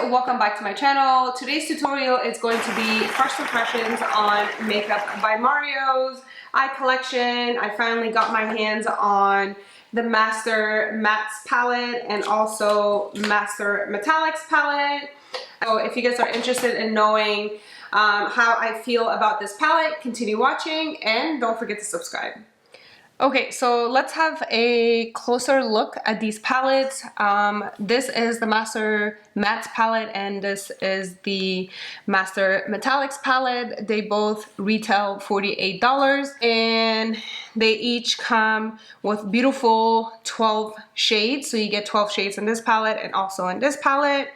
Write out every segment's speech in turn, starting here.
welcome back to my channel. Today's tutorial is going to be first impressions on Makeup by Mario's eye collection. I finally got my hands on the Master Mattes palette and also Master Metallics palette. So if you guys are interested in knowing how I feel about this palette, continue watching and don't forget to subscribe. Okay, so let's have a closer look at these palettes. This is the Master Mattes palette and this is the Master Metallics palette. They both retail $48 and they each come with beautiful 12 shades. So you get 12 shades in this palette and also in this palette.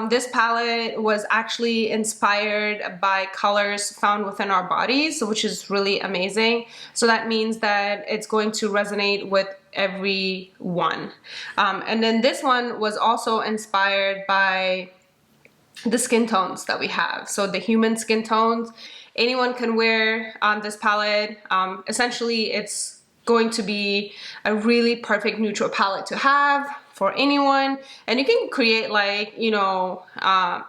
This palette was actually inspired by colors found within our bodies, which is really amazing. So that means that it's going to resonate with everyone. And then this one was also inspired by the skin tones that we have. So the human skin tones, anyone can wear this palette. Essentially, it's going to be a really perfect neutral palette to have for anyone, and you can create like, you know,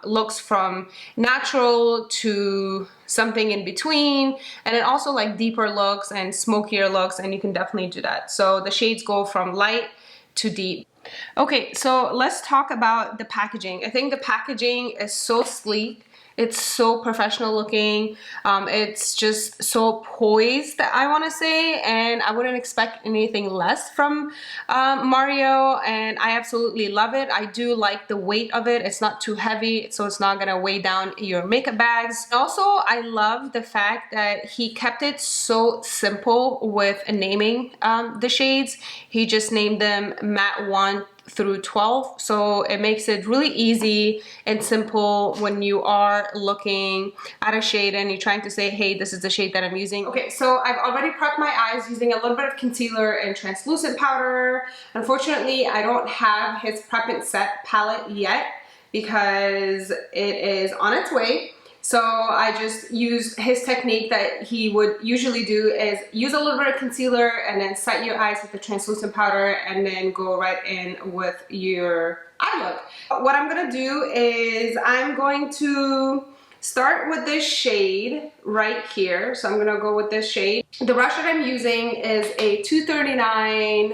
looks from natural to something in between, and then also like deeper looks and smokier looks, and you can definitely do that. So the shades go from light to deep. Okay, so let's talk about the packaging. I think the packaging is so sleek. It's so professional looking. It's just so poised, I want to say, and I wouldn't expect anything less from Mario, and I absolutely love it. I do like the weight of it. It's not too heavy, so it's not gonna weigh down your makeup bags. Also, I love the fact that he kept it so simple with naming the shades. He just named them Matte 1 through 12, so it makes it really easy and simple when you are looking at a shade and you're trying to say, hey, this is the shade that I'm using. Okay, so I've already prepped my eyes using a little bit of concealer and translucent powder. Unfortunately, I don't have his Prep and Set palette yet because it is on its way. So I just use his technique that he would usually do, is use a little bit of concealer and then set your eyes with the translucent powder and then go right in with your eye look. What I'm gonna do is I'm going to start with this shade right here. So I'm gonna go with this shade. The brush that I'm using is a 239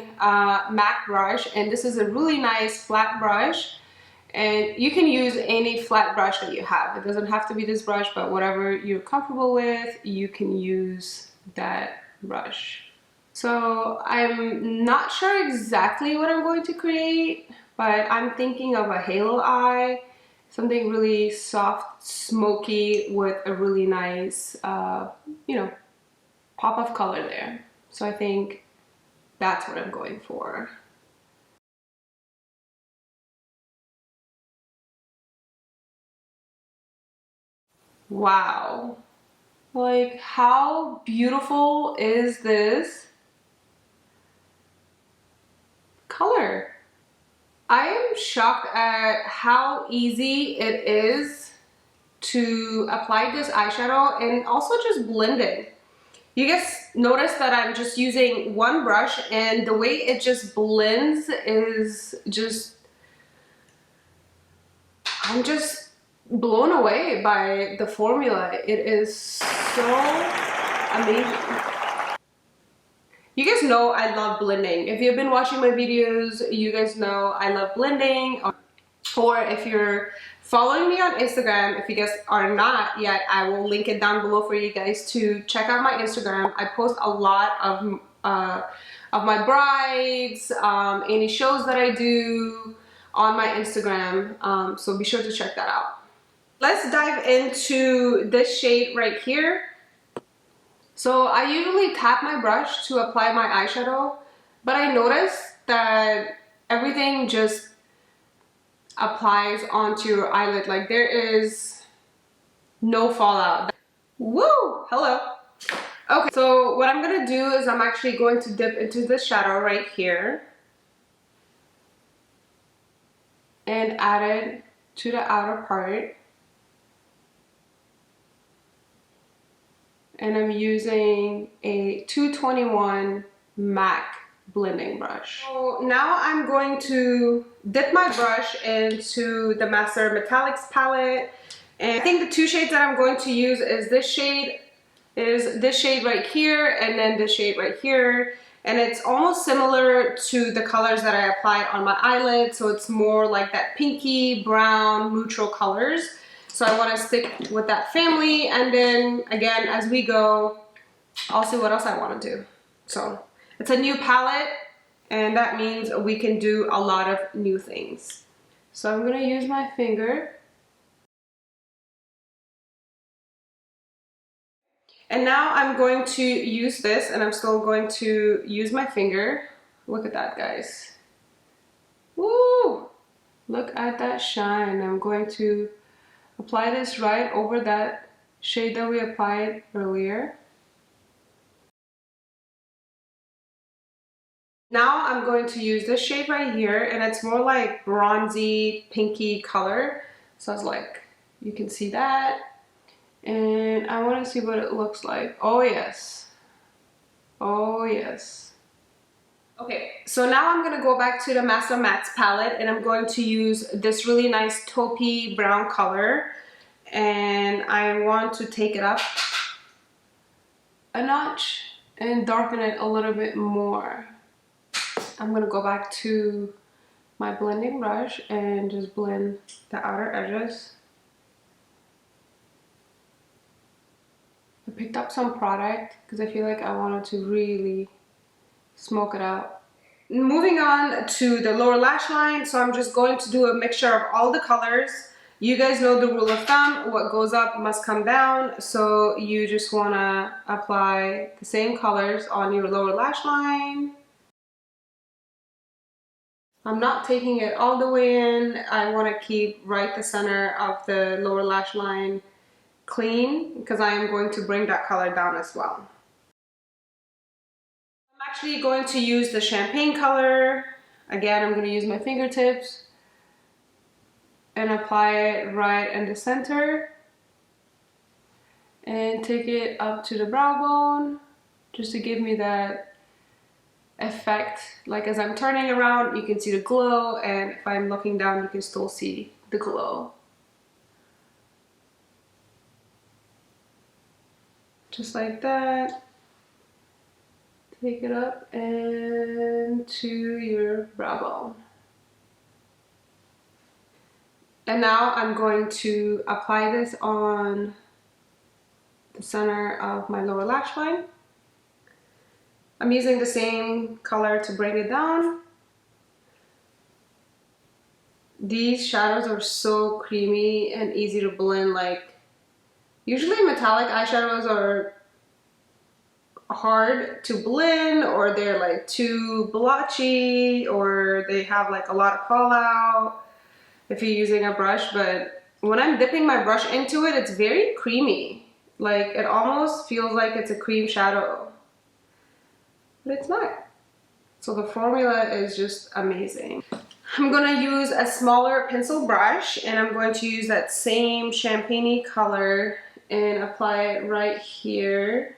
MAC brush, and this is a really nice flat brush. And you can use any flat brush that you have. It doesn't have to be this brush, but whatever you're comfortable with, you can use that brush. So I'm not sure exactly what I'm going to create, but I'm thinking of a halo eye, something really soft, smoky with a really nice, you know, pop of color there. So I think that's what I'm going for. Wow, like how beautiful is this color? I am shocked at how easy it is to apply this eyeshadow and also just blend it. You guys notice that I'm just using one brush and the way it just blends is just, I'm just blown away by the formula. It is so amazing. You guys know I love blending. If you've been watching my videos, you guys know I love blending. Or if you're following me on Instagram, if you guys are not yet, I will link it down below for you guys to check out my Instagram. I post a lot of my brides, any shows that I do on my Instagram, so be sure to check that out. Let's dive into this shade right here. So I usually tap my brush to apply my eyeshadow, but I noticed that everything just applies onto your eyelid. Like there is no fallout. Woo! Hello! Okay, so what I'm gonna do is I'm actually going to dip into the shadow right here and add it to the outer part. And I'm using a 221 MAC blending brush. So now I'm going to dip my brush into the Master Metallics palette. And I think the two shades that I'm going to use is this shade right here, and then this shade right here. And it's almost similar to the colors that I applied on my eyelid. So it's more like that pinky, brown, neutral colors. So I want to stick with that family. And then again, as we go, I'll see what else I want to do. So it's a new palette, and that means we can do a lot of new things. So I'm going to use my finger. And now I'm going to use this, and I'm still going to use my finger. Look at that, guys. Woo! Look at that shine. I'm going to apply this right over that shade that we applied earlier. Now I'm going to use this shade right here, and it's more like bronzy, pinky color. So it's like, you can see that. And I want to see what it looks like. Oh yes. Oh yes. Okay, so now I'm going to go back to the Master Mattes palette, and I'm going to use this really nice taupey brown color. And I want to take it up a notch and darken it a little bit more. I'm going to go back to my blending brush and just blend the outer edges. I picked up some product because I feel like I wanted to really smoke it out. Moving on to the lower lash line, so I'm just going to do a mixture of all the colors. You guys know the rule of thumb, what goes up must come down, so you just want to apply the same colors on your lower lash line. I'm not taking it all the way in. I want to keep right the center of the lower lash line clean, because I am going to bring that color down as well. I'm actually going to use the champagne color. Again, I'm going to use my fingertips and apply it right in the center and take it up to the brow bone just to give me that effect. Like as I'm turning around, you can see the glow, and if I'm looking down, you can still see the glow. Just like that. Take it up and to your brow bone. And now I'm going to apply this on the center of my lower lash line. I'm using the same color to bring it down. These shadows are so creamy and easy to blend. Like, usually metallic eyeshadows are hard to blend, or they're like too blotchy, or they have like a lot of fallout if you're using a brush. But when I'm dipping my brush into it, it's very creamy. Like, it almost feels like it's a cream shadow, but it's not. So the formula is just amazing. I'm gonna use a smaller pencil brush, and I'm going to use that same champagne color and apply it right here.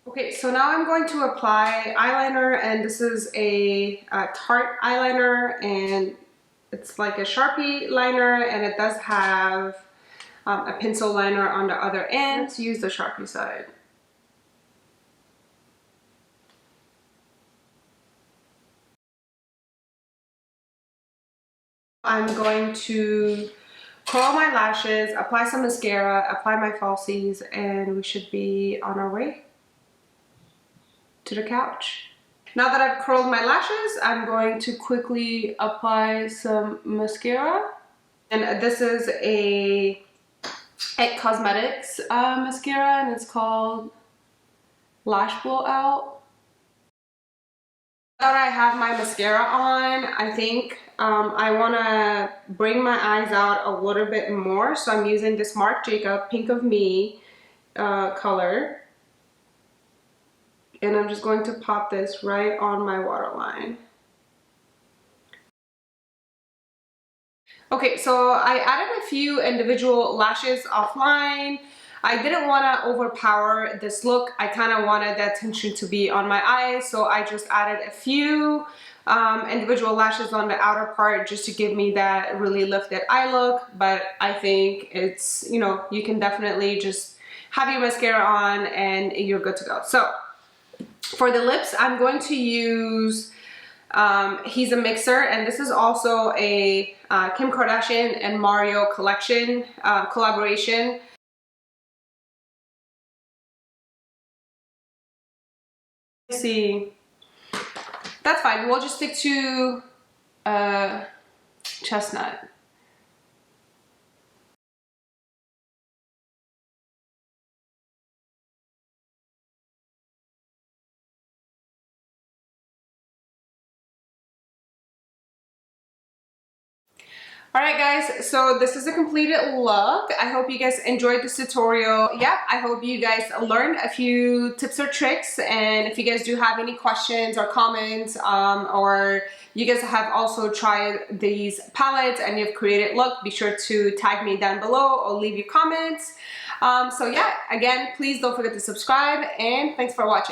Okay, so now I'm going to apply eyeliner, and this is a Tarte eyeliner, and it's like a Sharpie liner, and it does have a pencil liner on the other end. Let's use the Sharpie side. I'm going to curl my lashes, apply some mascara, apply my falsies, and we should be on our way to the couch. Now that I've curled my lashes, I'm going to quickly apply some mascara. And this is a It Cosmetics mascara, and it's called Lash Blowout. Now that I have my mascara on, I think I want to bring my eyes out a little bit more. So I'm using this Marc Jacob Pink of Me color. And I'm just going to pop this right on my waterline. Okay, so I added a few individual lashes offline. I didn't want to overpower this look. I kind of wanted the attention to be on my eyes, so I just added a few individual lashes on the outer part just to give me that really lifted eye look. But I think it's, you know, you can definitely just have your mascara on and you're good to go. So for the lips, I'm going to use He's a Mixer, and this is also a Kim Kardashian and Mario collection collaboration. Let's see, that's fine. We'll just stick to chestnut. Alright guys, so this is a completed look. I hope you guys enjoyed this tutorial. Yeah, I hope you guys learned a few tips or tricks, and if you guys do have any questions or comments, or you guys have also tried these palettes and you've created look, be sure to tag me down below or leave your comments. So yeah, again, please don't forget to subscribe, and thanks for watching.